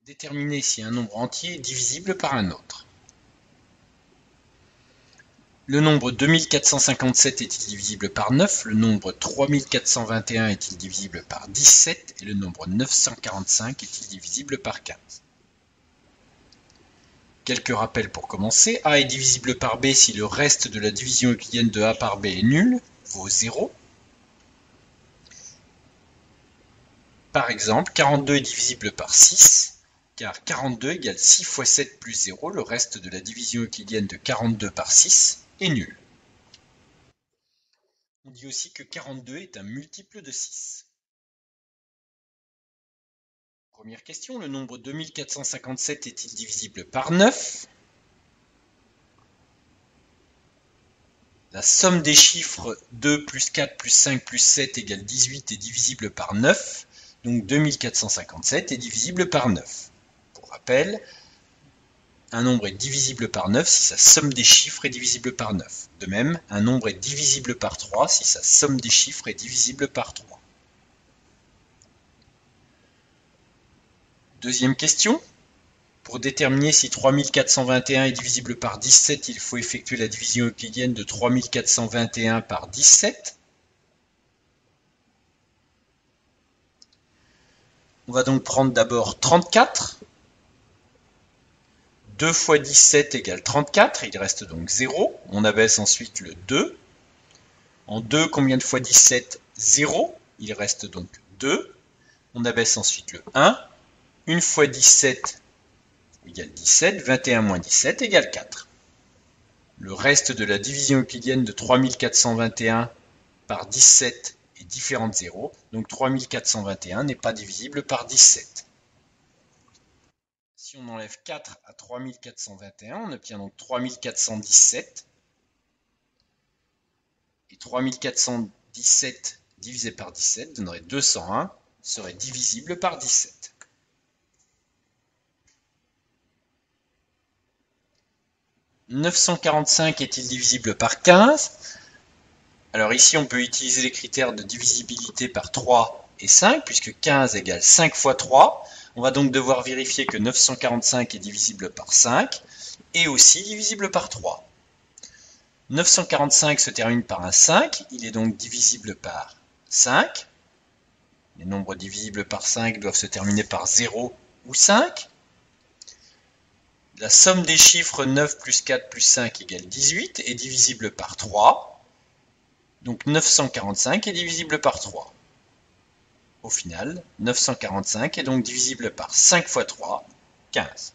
Déterminer si un nombre entier est divisible par un autre. Le nombre 2457 est-il divisible par 9? Le nombre 3421 est-il divisible par 17? Et le nombre 945 est-il divisible par 15? Quelques rappels pour commencer. A est divisible par B si le reste de la division euclidienne de A par B est nul, vaut 0. Par exemple, 42 est divisible par 6, car 42 égale 6 fois 7 plus 0, le reste de la division euclidienne de 42 par 6 est nul. On dit aussi que 42 est un multiple de 6. Première question, le nombre 2457 est-il divisible par 9? La somme des chiffres 2 plus 4 plus 5 plus 7 égale 18 est divisible par 9. Donc 2457 est divisible par 9. Pour rappel, un nombre est divisible par 9 si sa somme des chiffres est divisible par 9. De même, un nombre est divisible par 3 si sa somme des chiffres est divisible par 3. Deuxième question. Pour déterminer si 3421 est divisible par 17, il faut effectuer la division euclidienne de 3421 par 17. On va donc prendre d'abord 34. 2 fois 17 égale 34, il reste donc 0. On abaisse ensuite le 2. En 2, combien de fois 17? 0, il reste donc 2. On abaisse ensuite le 1. 1 fois 17 égale 17, 21 moins 17 égale 4. Le reste de la division euclidienne de 3421 par 17 est différent de 0, donc 3421 n'est pas divisible par 17. Si on enlève 4 à 3421, on obtient donc 3417. Et 3417 divisé par 17 donnerait 201, serait divisible par 17. « 945 est-il divisible par 15 ?» Alors ici, on peut utiliser les critères de divisibilité par 3 et 5, puisque 15 égale 5 fois 3. On va donc devoir vérifier que 945 est divisible par 5 et aussi divisible par 3. 945 se termine par un 5, il est donc divisible par 5. Les nombres divisibles par 5 doivent se terminer par 0 ou 5. La somme des chiffres 9 plus 4 plus 5 égale 18 est divisible par 3. Donc 945 est divisible par 3. Au final, 945 est donc divisible par 5 fois 3, 15.